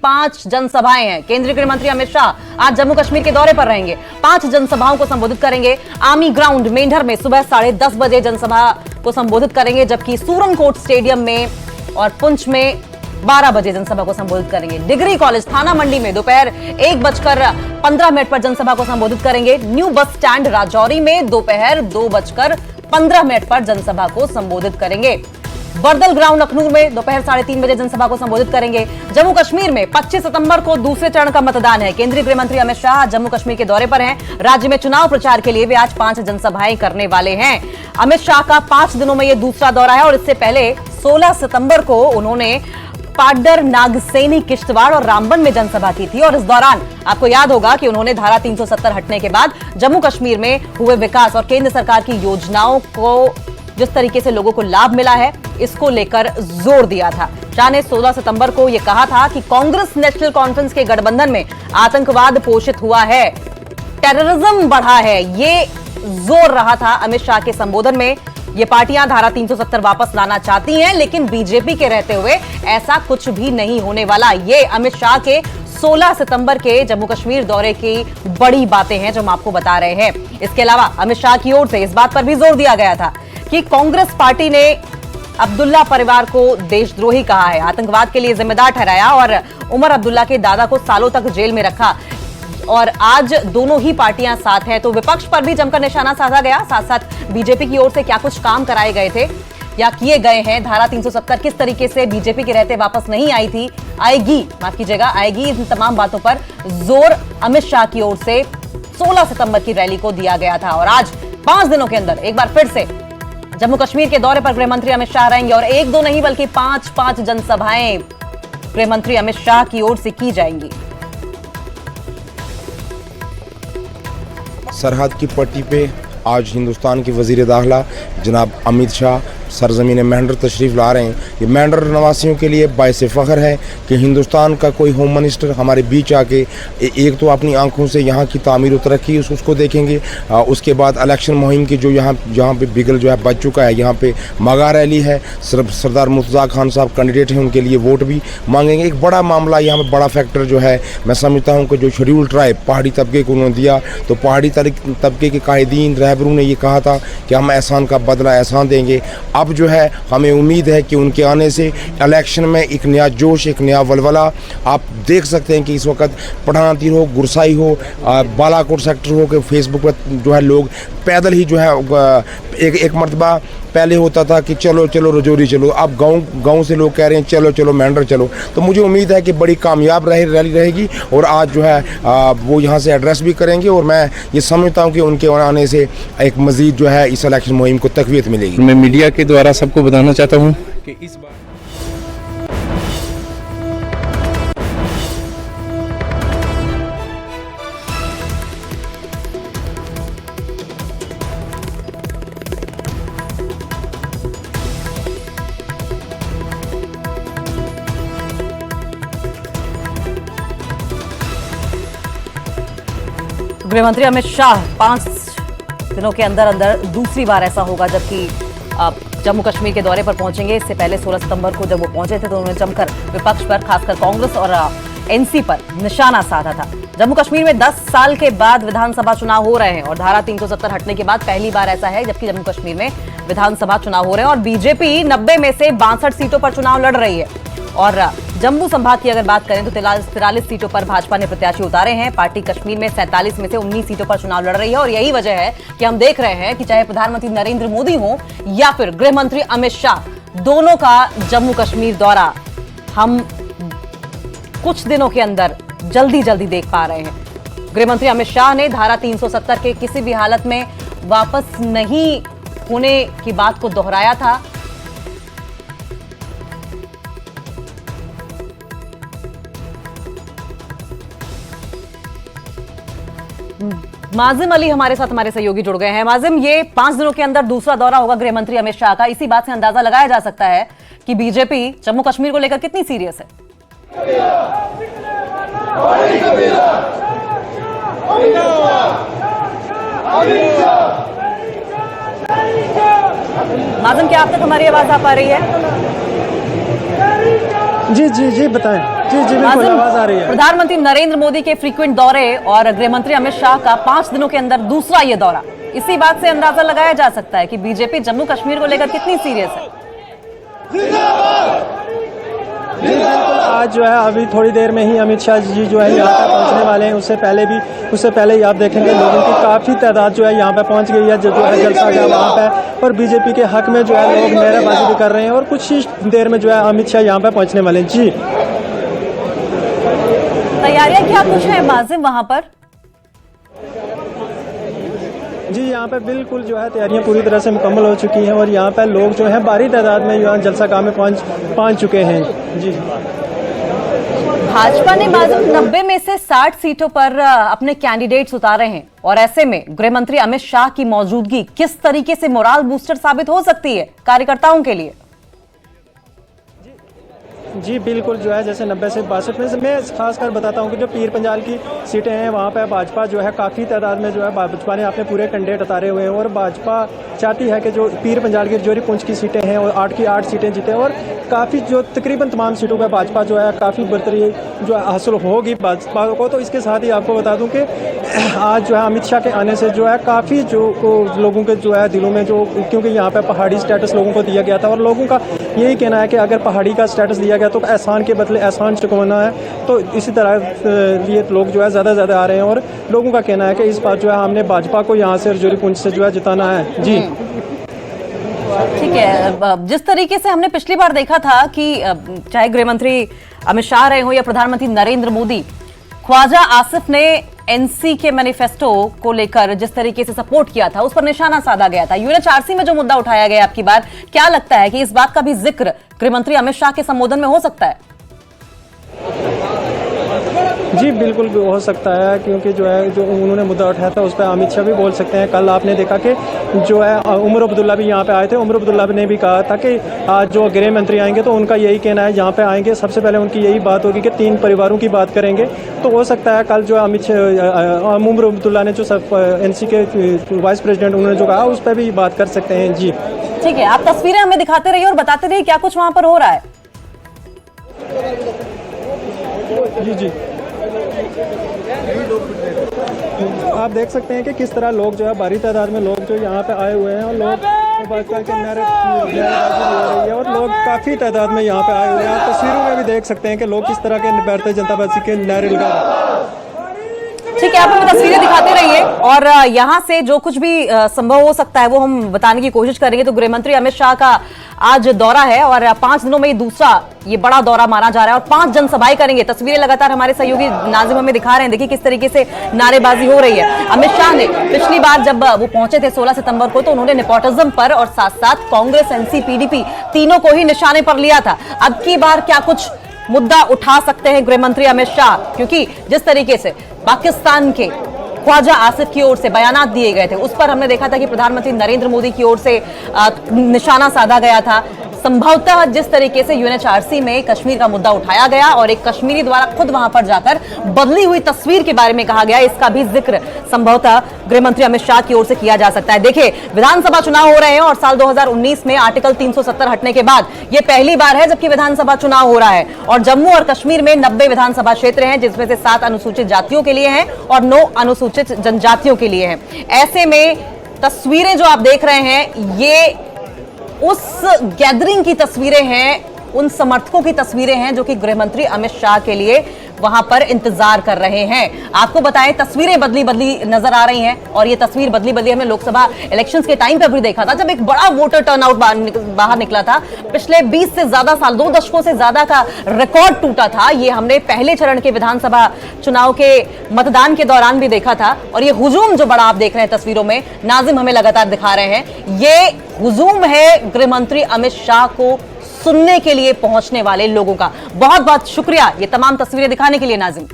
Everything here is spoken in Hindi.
5 जनसभाएं हैं। केंद्रीय गृह मंत्री अमित शाह आज जम्मू कश्मीर के दौरे पर रहेंगे। 5 जनसभाओं को संबोधित करेंगे। आर्मी ग्राउंड मेंढर में सुबह 10:30 बजे जनसभा को संबोधित करेंगे, जबकि सूरनकोट स्टेडियम में और पुंछ में 12 बजे जनसभा को संबोधित करेंगे। डिग्री कॉलेज थाना मंडी में दोपहर 1:15 पर जनसभा को संबोधित करेंगे। न्यू बस स्टैंड राजौरी में दोपहर 2:15 पर जनसभा को संबोधित करेंगे। बर्दल ग्राउंड अखनूर में दोपहर 3:30 बजे जनसभा को संबोधित करेंगे। जम्मू कश्मीर में 25 सितंबर को दूसरे चरण का मतदान है। केंद्रीय गृह मंत्री अमित शाह जम्मू कश्मीर के दौरे पर हैं। राज्य में चुनाव प्रचार के लिए वे आज 5 जनसभाएं करने वाले हैं। अमित शाह का 5 दिनों में यह दूसरा दौरा है और इससे पहले 16 सितंबर को उन्होंने पाडर, नागसेनी, किश्तवाड़ और रामबन में जनसभा की थी और इस दौरान आपको याद होगा कि उन्होंने धारा 370 हटने के बाद जम्मू कश्मीर में हुए विकास और केंद्र सरकार की योजनाओं को जिस तरीके से लोगों को लाभ मिला है, इसको लेकर जोर दिया था। शाह ने 16 सितंबर को यह कहा था कि कांग्रेस नेशनल कॉन्फ्रेंस के गठबंधन में आतंकवाद पोषित हुआ है, टेररिज्म बढ़ा है, ये जोर रहा था अमित शाह के संबोधन में। ये पार्टियां धारा 370 वापस लाना चाहती हैं, लेकिन बीजेपी के रहते हुए ऐसा कुछ भी नहीं होने वाला। ये अमित शाह के 16 सितंबर के जम्मू कश्मीर दौरे की बड़ी बातें हैं जो हम आपको बता रहे हैं। इसके अलावा अमित शाह की ओर से इस बात पर भी जोर दिया गया था कि कांग्रेस पार्टी ने अब्दुल्ला परिवार को देशद्रोही कहा है, आतंकवाद के लिए जिम्मेदार ठहराया और उमर अब्दुल्ला के दादा को सालों तक जेल में रखा और आज दोनों ही पार्टियां साथ हैं। तो विपक्ष पर भी जमकर निशाना साधा गया। साथ साथ बीजेपी की ओर से क्या कुछ काम कराए गए थे या किए गए हैं, धारा 370 किस तरीके से बीजेपी के रहते वापस नहीं आएगी, इन तमाम बातों पर जोर अमित शाह की ओर से 16 सितंबर की रैली को दिया गया था। और आज 5 दिनों के अंदर एक बार फिर से जम्मू कश्मीर के दौरे पर गृह मंत्री अमित शाह रहेंगे और 1-2 नहीं बल्कि 5 जनसभाएं गृह मंत्री अमित शाह की ओर से की जाएंगी। सरहद की पट्टी पे आज हिंदुस्तान के वजीर दाखिला जनाब अमित शाह सरजमीन मेंढर तशरीफ़ ला रहे हैं। ये मेंढर नवासियों के लिए बाइस फ़ख्र है कि हिंदुस्तान का कोई होम मिनिस्टर हमारे बीच आके एक तो अपनी आंखों से यहाँ की तामीर व तरक्की उसको देखेंगे, उसके बाद इलेक्शन मुहिम की जो यहाँ पे बिगल जो है बच चुका है, यहाँ पे मगा रैली है, सरदार मुर्तज़ा खान साहब कैंडिडेट हैं, उनके लिए वोट भी मांगेंगे। एक बड़ा मामला यहाँ पर बड़ा फैक्टर जो है मैं समझता हूँ कि जो शेड्यूल ट्राइब पहाड़ी तबके को उन्होंने दिया, तो पहाड़ी तबके के कायदीन रहबरों ने ये कहा था कि हम एहसान का बदला एहसान देंगे। अब जो है हमें उम्मीद है कि उनके आने से इलेक्शन में एक नया जोश, एक नया वलवला आप देख सकते हैं कि इस वक्त पठान तीर हो, गुरसाई हो, बालाकोट सेक्टर हो कि फेसबुक पर जो है लोग पैदल ही जो है एक मरतबा पहले होता था कि चलो चलो रजौरी चलो, अब गांव से लोग कह रहे हैं चलो चलो मेंढर चलो। तो मुझे उम्मीद है कि बड़ी कामयाब रैली रहेगी और आज जो है वो यहाँ से एड्रेस भी करेंगे और मैं ये समझता हूँ कि उनके आने से एक मज़ीद जो है इस इलेक्शन मुहिम को तक़वियत मिलेगी। मैं मीडिया के द्वारा सबको बताना चाहता हूँ कि इस बार गृह मंत्री अमित शाह 5 दिनों के अंदर दूसरी बार ऐसा होगा जबकि जम्मू कश्मीर के दौरे पर पहुंचेंगे। इससे पहले 16 सितंबर को जब वो पहुंचे थे तो उन्होंने जमकर विपक्ष पर, खासकर कांग्रेस और एनसी पर निशाना साधा था। जम्मू कश्मीर में 10 साल के बाद विधानसभा चुनाव हो रहे हैं और धारा 370 हटने के बाद पहली बार ऐसा है जबकि जम्मू कश्मीर में विधानसभा चुनाव हो रहे हैं और बीजेपी 90 में से 62 सीटों पर चुनाव लड़ रही है। और जम्मू संभाग की अगर बात करें तो 43 सीटों पर भाजपा ने प्रत्याशी उतारे हैं। पार्टी कश्मीर में 47 में से 19 सीटों पर चुनाव लड़ रही है और यही वजह है कि हम देख रहे हैं कि चाहे प्रधानमंत्री नरेंद्र मोदी हो या फिर गृह मंत्री अमित शाह, दोनों का जम्मू कश्मीर दौरा हम कुछ दिनों के अंदर जल्दी देख पा रहे हैं। गृह मंत्री अमित शाह ने धारा 370 के किसी भी हालत में वापस नहीं होने की बात को दोहराया था। माजिम अली हमारे साथ, हमारे सहयोगी जुड़ गए हैं। माजिम, ये 5 दिनों के अंदर दूसरा दौरा होगा गृह मंत्री अमित शाह का। इसी बात से अंदाजा लगाया जा सकता है कि बीजेपी जम्मू कश्मीर को लेकर कितनी सीरियस है। माजिम, क्या आप तक हमारी आवाज आ पा रही है? जी बताएं। जी जी बिल्कुल, नाज़िम, आवाज आ रही है। प्रधानमंत्री नरेंद्र मोदी के फ्रीक्वेंट दौरे और गृहमंत्री अमित शाह का 5 दिनों के अंदर दूसरा ये दौरा, इसी बात से अंदाजा लगाया जा सकता है कि बीजेपी जम्मू कश्मीर को लेकर कितनी सीरियस है। जी बिल्कुल, आज जो है अभी थोड़ी देर में ही अमित शाह जी जो है यहाँ पर पहुँचने वाले हैं। उससे पहले ही आप देखेंगे लोगों की काफ़ी तादाद जो है यहाँ पे पहुँच गई है, जो है जलसा गया वहाँ पे, और बीजेपी के हक में जो है लोग नारेबाजी भी कर रहे हैं, और कुछ ही देर में जो है अमित शाह यहाँ पे पहुँचने वाले हैं। जी तैयारियां क्या कुछ है माजिम वहां पर? जी, यहाँ पे बिल्कुल जो है तैयारियां पूरी तरह से मुकम्मल हो चुकी हैं, और यहाँ पे लोग जो हैं भारी तादाद में यहाँ जलसा गाह में पहुँच चुके हैं। जी, भाजपा ने माजिम 90 में से 60 सीटों पर अपने कैंडिडेट्स उतारे हैं, और ऐसे में गृहमंत्री अमित शाह की मौजूदगी किस तरीके से मोराल बूस्टर साबित हो सकती है कार्यकर्ताओं के लिए? जी बिल्कुल, जो है जैसे 90 से 62 में से मैं खासकर बताता हूँ कि जो पीर पंजाल की सीटें हैं वहाँ पे भाजपा जो है काफ़ी तादाद में जो है भाजपा ने अपने पूरे कैंडिडेट उतारे हुए हैं, और भाजपा चाहती है कि जो पीर पंजाल की जोरी पुंछ की सीटें हैं और 8 की 8 सीटें जीते, और काफ़ी जो तकरीबन तमाम सीटों पर भाजपा जो है काफ़ी बढ़तरी जो हासिल होगी भाजपा को। तो इसके साथ ही आपको बता दूँ कि आज जो है अमित शाह के आने से जो है काफ़ी जो लोगों के जो है दिलों में जो, क्योंकि यहाँ पर पहाड़ी स्टेटस लोगों को दिया गया था, और लोगों का यही कहना है कि अगर पहाड़ी का स्टेटस दिया गया तो एहसान के बदले एहसान चुकवाना है। तो इसी तरह ये लोग जो है ज़्यादा आ रहे हैं, और लोगों का कहना है कि इस बार जो है हमने भाजपा को यहाँ से जोरी पुंछ से जो है जिताना है। जी ठीक है, जिस तरीके से हमने पिछली बार देखा था कि चाहे गृहमंत्री अमित शाह रहे हो या प्रधानमंत्री नरेंद्र मोदी, ख्वाजा आसिफ ने एनसी के मैनिफेस्टो को लेकर जिस तरीके से सपोर्ट किया था उस पर निशाना साधा गया था। यूएनएचआरसी में जो मुद्दा उठाया गया आपकी बार, क्या लगता है कि इस बात का भी जिक्र गृहमंत्री अमित शाह के संबोधन में हो सकता है? जी बिल्कुल भी हो सकता है, क्योंकि जो है जो उन्होंने मुद्दा उठाया था उस पर अमित शाह भी बोल सकते हैं। कल आपने देखा कि जो है उमर अब्दुल्ला भी यहाँ पे आए थे। उमर अब्दुल्ला ने भी कहा था कि आज जो गृह मंत्री आएंगे तो उनका यही कहना है, यहाँ पे आएंगे सबसे पहले उनकी यही बात होगी कि 3 परिवारों की बात करेंगे। तो हो सकता है कल जो उमर अब्दुल्ला ने जो एनसी के वाइस प्रेसिडेंट उन्होंने जो कहा उस पर भी बात कर सकते हैं। जी ठीक है, आप तस्वीरें हमें दिखाते रहिए और बताते रहिए क्या कुछ वहां पर हो रहा है। जी आप देख सकते हैं कि किस तरह लोग जो है भारी तादाद में लोग जो यहाँ पे आए हुए हैं, और लोग भाजपा के नारेबाजी हो रही है, और लोग काफ़ी तादाद में यहाँ पे आए हुए हैं। आप तस्वीरों में भी देख सकते हैं कि लोग किस तरह के भारतीय जनता पार्टी के नारे लगा रहे हैं। ठीक है, आप हमें तस्वीरें दिखाते रहिए और यहाँ से जो कुछ भी संभव हो सकता है वो हम बताने की कोशिश करेंगे। तो गृहमंत्री अमित शाह का आज दौरा है और 5 दिनों में दूसरा ये बड़ा दौरा माना जा रहा है और 5 जनसभाएं करेंगे। तस्वीरें लगातार हमारे सहयोगी नाजिम हमें दिखा रहे हैं, देखिए किस तरीके से नारेबाजी हो रही है। अमित शाह ने पिछली बार जब वो पहुंचे थे 16 सितंबर को, तो उन्होंने नेपोटिज्म पर और साथ साथ कांग्रेस, एनसी, पीडीपी तीनों को ही निशाने पर लिया था। अब की बार क्या कुछ मुद्दा उठा सकते हैं गृहमंत्री अमित शाह, क्योंकि जिस तरीके से पाकिस्तान के ख्वाजा आसिफ की ओर से बयानात दिए गए थे उस पर हमने देखा था कि प्रधानमंत्री नरेंद्र मोदी की ओर से निशाना साधा गया था। संभवतः जिस तरीके से यूएनएचआरसी में कश्मीर का मुद्दा उठाया गया और एक कश्मीरी द्वारा खुद वहां पर जाकर बदली हुई तस्वीर के बारे में कहा गया, इसका भी जिक्र संभवतः गृहमंत्री अमित शाह की ओर से किया जा सकता है। देखिए, विधानसभा चुनाव हो रहे हैं और साल 2019 में आर्टिकल 370 हटने के बाद यह पहली बार है जबकि विधानसभा चुनाव हो रहा है। और जम्मू और कश्मीर में 90 विधानसभा क्षेत्र हैं, जिसमें से 7 अनुसूचित जातियों के लिए हैं और 9 अनुसूचित जनजातियों के लिए हैं। ऐसे में तस्वीरें जो आप देख रहे हैं ये उस गैदरिंग की तस्वीरें हैं, उन समर्थकों की तस्वीरें हैं जो कि गृहमंत्री अमित शाह के लिए वहां पर इंतजार कर रहे हैं। आपको बताएं, तस्वीरें बदली नजर आ रही हैं और ये तस्वीर बदली हमने लोकसभा इलेक्शंस के टाइम पर भी देखा था, जब एक बड़ा वोटर टर्नआउट बाहर निकला था। पिछले 20 से ज्यादा साल, 2 दशकों से ज्यादा का रिकॉर्ड टूटा था। ये हमने पहले चरण के विधानसभा चुनाव के मतदान के दौरान भी देखा था। और ये हुजूम जो बड़ा आप देख रहे हैं तस्वीरों में, नाजिम हमें लगातार दिखा रहे हैं, ये हुजूम है गृहमंत्री अमित शाह को सुनने के लिए पहुंचने वाले लोगों का। बहुत बहुत शुक्रिया ये तमाम तस्वीरें दिखाने के लिए नाजिम।